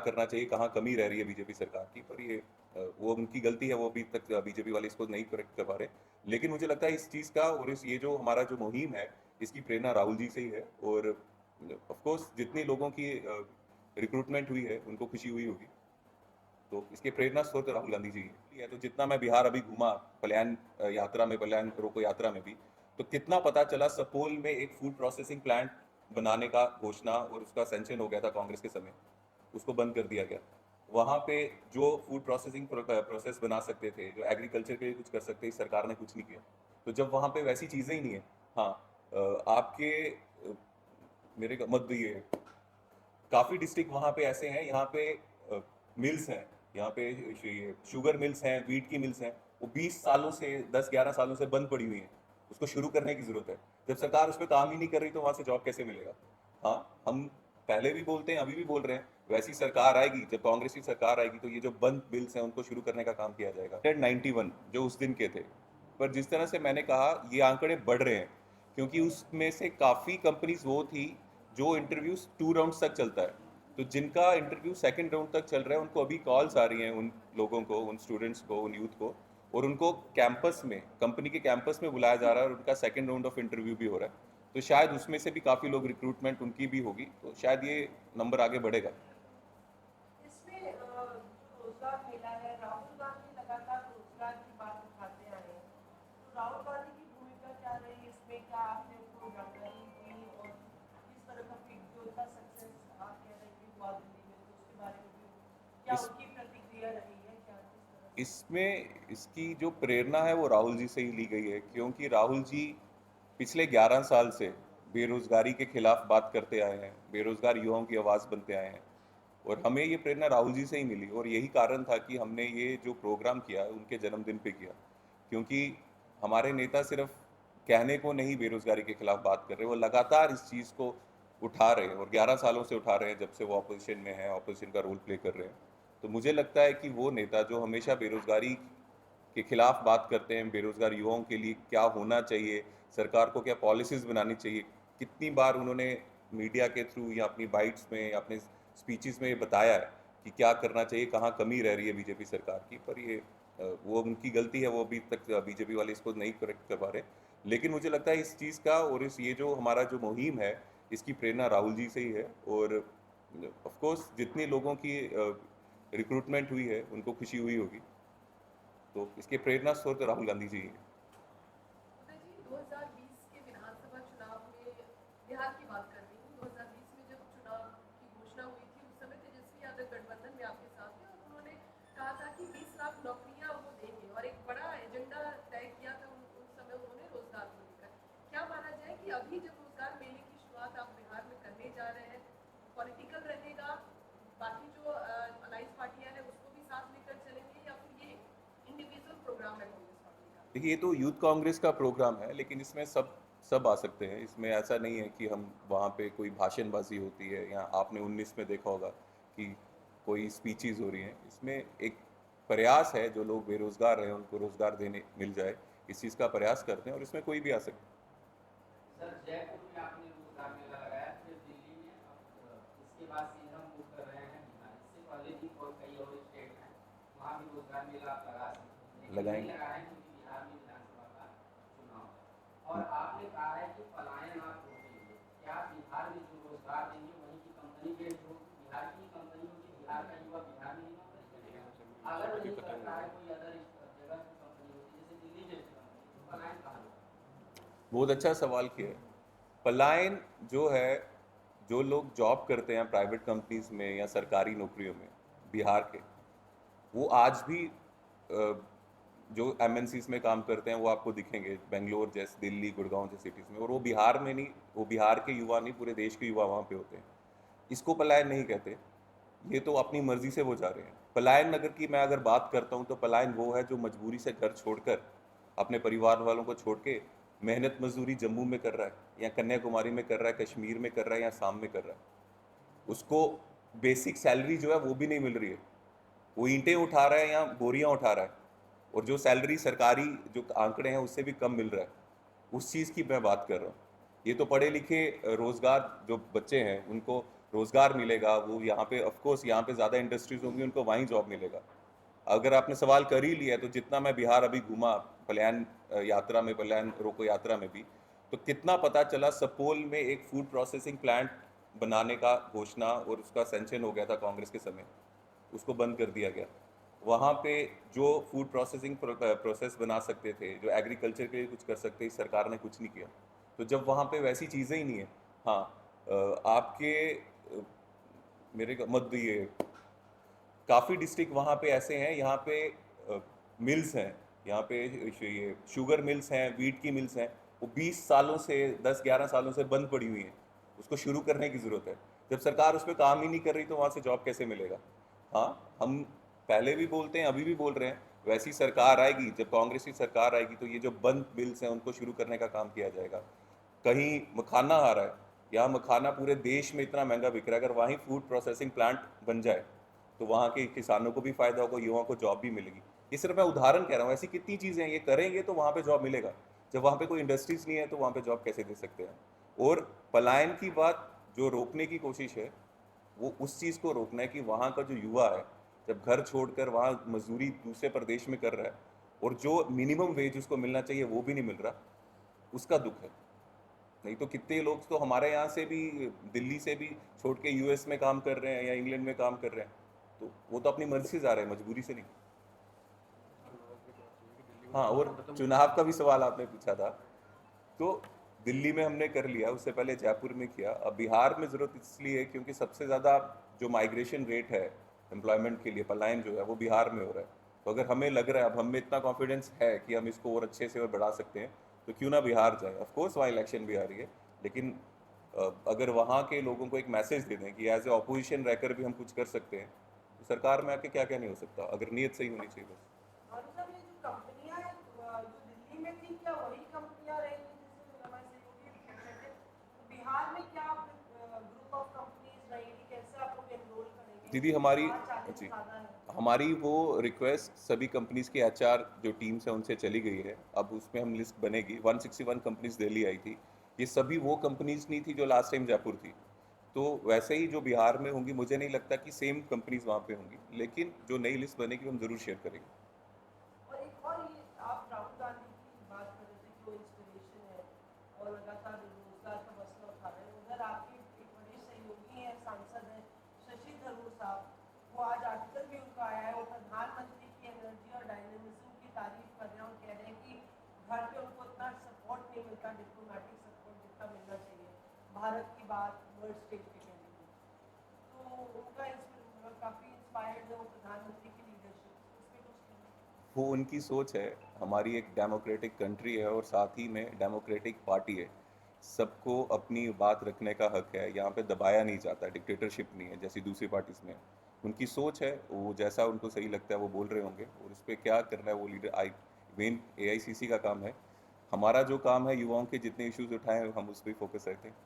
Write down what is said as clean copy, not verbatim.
करना चाहिए, कहाँ कमी रह रही है बीजेपी सरकार की। पर ये वो उनकी गलती है, वो अभी तक बीजेपी वाले इसको नहीं करेक्ट कर पा रहे। लेकिन मुझे लगता है इस चीज़ का और ये जो हमारा जो मुहिम है, इसकी प्रेरणा राहुल जी से ही है। और ऑफ कोर्स जितने लोगों की रिक्रूटमेंट हुई है उनको खुशी हुई होगी, तो इसके प्रेरणा स्रोत राहुल गांधी जी ही है। तो जितना मैं बिहार अभी घूमा पलायन यात्रा में, पलायन रोको यात्रा में भी, तो कितना पता चला सपोल में एक फूड प्रोसेसिंग प्लांट बनाने का घोषणा और उसका सैंक्शन हो गया था कांग्रेस के समय, उसको बंद कर दिया गया। वहाँ पे जो फूड प्रोसेसिंग प्रोसेस बना सकते थे, जो एग्रीकल्चर के लिए कुछ कर सकते थे, सरकार ने कुछ नहीं किया। तो जब वहाँ पे वैसी चीज़ें ही नहीं है, हाँ आपके मेरे मध्य ये काफ़ी डिस्ट्रिक्ट वहाँ पे ऐसे हैं, यहाँ पे मिल्स हैं, यहाँ पे ये शुगर मिल्स हैं, वीट की मिल्स हैं, वो 20 सालों से 10-11 सालों से बंद पड़ी हुई हैं। उसको शुरू करने की ज़रूरत है। जब सरकार उस पर काम ही नहीं कर रही तो वहाँ से जॉब कैसे मिलेगा? हाँ, हम पहले भी बोलते हैं, अभी भी बोल रहे हैं, वैसी सरकार आएगी, जब कांग्रेस की सरकार आएगी तो ये जो बंद बिल्स हैं उनको शुरू करने का काम किया जाएगा। 91 जो उस दिन के थे, पर जिस तरह से मैंने कहा ये आंकड़े बढ़ रहे हैं, क्योंकि उसमें से काफ़ी कंपनीज वो थी जो इंटरव्यूज 2 राउंड्स तक चलता है। तो जिनका इंटरव्यू सेकंड राउंड तक चल रहा है उनको अभी कॉल्स आ रही हैं, उन लोगों को, उन स्टूडेंट्स को, उन यूथ को, और उनको कैंपस में, कंपनी के कैंपस में बुलाया जा रहा है और उनका सेकंड राउंड ऑफ इंटरव्यू भी हो रहा है। तो शायद उसमें से भी काफ़ी लोग, रिक्रूटमेंट उनकी भी होगी, तो शायद ये नंबर आगे बढ़ेगा। इसमें जो रोजगार मेला है, राहुल गांधी लगातार रोजगार की बात उठाते आए हैं, तो राहुल गांधी की भूमिका क्या रही इसमें? क्या आपने उनको जानकारी दी और किस तरह का जो इतना सक्सेस आप कह रहे हैं कि हुआ दिल्ली में, तो उसके बारे में भी क्या इस उनकी प्रतिक्रिया रही है, क्या किस तरह से? इसमें इसकी जो प्रेरणा है वो राहुल जी से ही ली गई है, क्योंकि राहुल जी पिछले 11 साल से बेरोजगारी के खिलाफ बात करते आए हैं, बेरोजगार युवाओं की आवाज़ बनते आए हैं। और हमें ये प्रेरणा राहुल जी से ही मिली, और यही कारण था कि हमने ये जो प्रोग्राम किया उनके जन्मदिन पे किया। क्योंकि हमारे नेता सिर्फ कहने को नहीं बेरोजगारी के खिलाफ बात कर रहे, वो लगातार इस चीज़ को उठा रहे हैं, और 11 सालों से उठा रहे हैं, जब से वो ऑपोजिशन में है, ऑपोजिशन का रोल प्ले कर रहे हैं। तो मुझे लगता है कि वो नेता जो हमेशा बेरोजगारी के खिलाफ बात करते हैं, बेरोजगार युवाओं के लिए क्या होना चाहिए, सरकार को क्या पॉलिसीज़ बनानी चाहिए, कितनी बार उन्होंने मीडिया के थ्रू या अपनी बाइट्स में या अपने स्पीचेस में ये बताया है कि क्या करना चाहिए, कहाँ कमी रह रही है बीजेपी सरकार की। पर ये वो उनकी गलती है, वो अभी तक बीजेपी वाले इसको नहीं करेक्ट कर पा रहे। लेकिन मुझे लगता है इस चीज़ का और इस ये जो हमारा जो मुहिम है, इसकी प्रेरणा राहुल जी से ही है। और ऑफ कोर्स जितने लोगों की रिक्रूटमेंट हुई है उनको खुशी हुई होगी, तो इसके प्रेरणा स्रोत राहुल गांधी जी ही हैं। उदय जी, 2020 के विधानसभा चुनाव में बिहार की बात कर रही हूँ, 2020 में जब चुनाव की घोषणा हुई थी उस समय तेजस्वी यादव गठबंधन में आपके साथ थे और उन्होंने कहा था कि 20 लाख नौकरियां वो देंगे और एक बड़ा एजेंडा तय किया था उस समय उन्होंने रोजगार को लेकर। क्या माना जाए कि अभी जब रोजगार मेले की शुरुआत आप बिहार में करने जा रहे हैं, पॉलिटिकल रहेगा, बाकी जो अलाइंस पार्टियां हैं उसको भी साथ लेकर चलेंगे, या फिर ये इंडिविजुअल प्रोग्राम है कांग्रेस पार्टी का? देखिए, ये तो यूथ कांग्रेस का प्रोग्राम है, लेकिन इसमें सब सब आ सकते हैं। इसमें ऐसा नहीं है कि हम वहाँ पे कोई भाषणबाजी होती है, या आपने 19 में देखा होगा कि कोई स्पीचेस हो रही हैं। इसमें एक प्रयास है, जो लोग बेरोजगार हैं उनको रोजगार देने मिल जाए, इस चीज़ का प्रयास करते हैं, और इसमें कोई भी आ सकता है। सर, जयपुर में आपने रोजगार मेला लगाया, फिर दिल्ली में, अब इसके बाद सीधा मूव कर रहे हैं बिहार। इससे पहले भी और कई और स्टेट हैं, वहाँ भी रोजगार मेला आप लगा सकते हैं, लेकिन नहीं लगाएंगे। लगा है क्योंकि बिहार में विधानसभा का चुनाव है। और आपने कहा है कि पलायन आप रोकेंगे। क्या बिहार में जो रोजगार देंगे वहीं की कंपनी के, जो बिहार की कंपनी होगी, बिहार का युवा बिहार में ही नौकरी करेगा? अगर नहीं करता है कोई अदर जगह की कंपनी होती है, जैसे दिल्ली जैसी कंपनी, तो पलायन कहाँ होगा? बहुत अच्छा सवाल किया है। पलायन जो है, जो लोग जॉब करते हैं प्राइवेट कंपनीज में या सरकारी नौकरियों में बिहार के, वो आज भी जो एमएनसीज में काम करते हैं वो आपको दिखेंगे, बेंगलोर जैसे, दिल्ली, गुड़गांव जैसे सिटीज़ में। और वो बिहार में नहीं, वो बिहार के युवा नहीं, पूरे देश के युवा वहाँ पे होते हैं। इसको पलायन नहीं कहते, ये तो अपनी मर्जी से वो जा रहे हैं। पलायन अगर की मैं अगर बात करता हूँ, तो पलायन वो है जो मजबूरी से घर छोड़कर, अपने परिवार वालों को छोड़ के मेहनत मजदूरी जम्मू में कर रहा है, या कन्याकुमारी में कर रहा है, कश्मीर में कर रहा है, या शाम में कर रहा है। उसको बेसिक सैलरी जो है वो भी नहीं मिल रही है, वो ईंटें उठा रहा है या बोरियां उठा रहा है, और जो सैलरी सरकारी जो आंकड़े हैं उससे भी कम मिल रहा है। उस चीज़ की मैं बात कर रहा हूँ। ये तो पढ़े लिखे रोजगार जो बच्चे हैं उनको रोजगार मिलेगा, वो यहाँ पे ऑफ कोर्स यहाँ पे ज़्यादा इंडस्ट्रीज होंगी, उनको वहीं जॉब मिलेगा। अगर आपने सवाल कर ही लिया है, तो जितना मैं बिहार अभी घूमा पलायन यात्रा में, पलायन रोको यात्रा में भी, तो कितना पता चला सपोल में एक फूड प्रोसेसिंग प्लांट बनाने का घोषणा और उसका सैंक्शन हो गया था कांग्रेस के समय, उसको बंद कर दिया गया। वहाँ पे जो फूड प्रोसेसिंग प्रोसेस बना सकते थे, जो एग्रीकल्चर के लिए कुछ कर सकते थे, सरकार ने कुछ नहीं किया। तो जब वहाँ पे वैसी चीज़ें ही नहीं है, हाँ आपके मेरे मध्य ये काफ़ी डिस्ट्रिक्ट वहाँ पे ऐसे हैं, यहाँ पे मिल्स हैं, यहाँ पे ये शुगर मिल्स हैं, वीट की मिल्स हैं, वो 20 सालों से 10-11 सालों से बंद पड़ी हुई हैं, उसको शुरू करने की ज़रूरत है। जब सरकार उस पर काम ही नहीं कर रही तो वहाँ से जॉब कैसे मिलेगा? हाँ, हम पहले भी बोलते हैं, अभी भी बोल रहे हैं, वैसी सरकार आएगी, जब कांग्रेस की सरकार आएगी तो ये जो बंद मिल्स हैं उनको शुरू करने का काम किया जाएगा। कहीं मखाना आ रहा है, यहाँ मखाना पूरे देश में इतना महंगा बिक रहा है, अगर वहीं फूड प्रोसेसिंग प्लांट बन जाए तो वहाँ के किसानों को भी फायदा होगा, युवाओं को जॉब भी मिलेगी। ये सिर्फ मैं उदाहरण कह रहा हूँ, ऐसी कितनी चीज़ें हैं, ये करेंगे तो वहाँ पे जॉब मिलेगा। जब वहाँ पे कोई इंडस्ट्रीज नहीं है तो वहाँ पे जॉब कैसे दे सकते हैं? और पलायन की बात जो रोकने की कोशिश है, वो उस चीज़ को रोकना है कि वहाँ का जो युवा है, जब घर छोड़कर वहाँ मजदूरी दूसरे प्रदेश में कर रहा है और जो मिनिमम वेज उसको मिलना चाहिए वो भी नहीं मिल रहा, उसका दुख है। नहीं तो कितने लोग तो हमारे यहाँ से भी, दिल्ली से भी छोड़ के यूएस में काम कर रहे हैं या इंग्लैंड में काम कर रहे हैं, तो वो तो अपनी मर्जी से जा रहे हैं, मजबूरी से नहीं। हाँ, और चुनाव का भी सवाल आपने पूछा था, तो दिल्ली में हमने कर लिया, उससे पहले जयपुर में किया। अब बिहार में ज़रूरत इसलिए है क्योंकि सबसे ज़्यादा जो माइग्रेशन रेट है एम्प्लॉयमेंट के लिए, पलायन जो है वो बिहार में हो रहा है। तो अगर हमें लग रहा है, अब हमें इतना कॉन्फिडेंस है कि हम इसको और अच्छे से और बढ़ा सकते हैं, तो क्यों ना बिहार जाए। ऑफ कोर्स वहाँ इलेक्शन भी आ रही है, लेकिन अगर वहाँ के लोगों को एक मैसेज दे दें कि एज ए ऑपोजिशन रहकर भी हम कुछ कर सकते हैं, तो सरकार में आके क्या क्या नहीं हो सकता, अगर नीयत सही होनी चाहिए बस। और सर ये जो कंपनियां हैं जो दिल्ली में थी, क्या वही कंपनियां रहेंगी जैसे हमारे सहयोगी भी कह रहे थे? तो बिहार में क्या ग्रुप ऑफ कंपनीज रहेंगी, कैसे आप लोग एनरोल करेंगे? दीदी हमारी वहाँ चैलेंज जी, ज़्यादा है। हमारी वो रिक्वेस्ट सभी कंपनीज के एचआर जो टीम्स है उनसे चली गई है। अब उसमें हम लिस्ट बनेगी, 161 कंपनीज दिल्ली आई थी, ये सभी वो कंपनीज नहीं थी जो लास्ट टाइम जयपुर थी। तो वैसे ही जो बिहार में होंगी, मुझे नहीं लगता कि सेम कंपनीज वहाँ पे होंगी, लेकिन जो नई लिस्ट बनेगी हम जरूर शेयर करेंगे। और एक और ये आप राहुल गांधी की बात कर रहे थे कि वो इंस्पिरेशन है और लगातार रोजगार का मसला उठा रहे हैं। उधर आपके एक बड़े सहयोगी हैं, सांसद हैं शशि थरूर साहब, वो आज आर्टिकल भी उनका आया है, वो प्रधानमंत्री की एनर्जी और डायनेमिज्म की तारीफ कर रहे हैं और कह रहे हैं कि घर पे उनको इतना सपोर्ट नहीं मिलता, डिप्लोमेटिक सपोर्ट जितना मिलना चाहिए भारत की बात वर्ल्ड स्टेज पे कहने की। तो उनका काफ़ी इंस्पायर्ड है वो प्रधानमंत्री की लीडरशिप, इसमें कुछ नहीं। वो उनकी सोच है, हमारी एक डेमोक्रेटिक कंट्री है और साथ ही में डेमोक्रेटिक पार्टी है, सबको अपनी बात रखने का हक है, यहाँ पे दबाया नहीं जाता, डिक्टेटरशिप नहीं है जैसी दूसरी पार्टीज में। उनकी सोच है, वो जैसा उनको सही लगता है वो बोल रहे होंगे, और उस पर क्या करना है वो लीडर आई मेन एआईसीसी का काम है। हमारा जो काम है युवाओं के जितने इश्यूज उठाए हैं हम उस पर फोकस रहते हैं।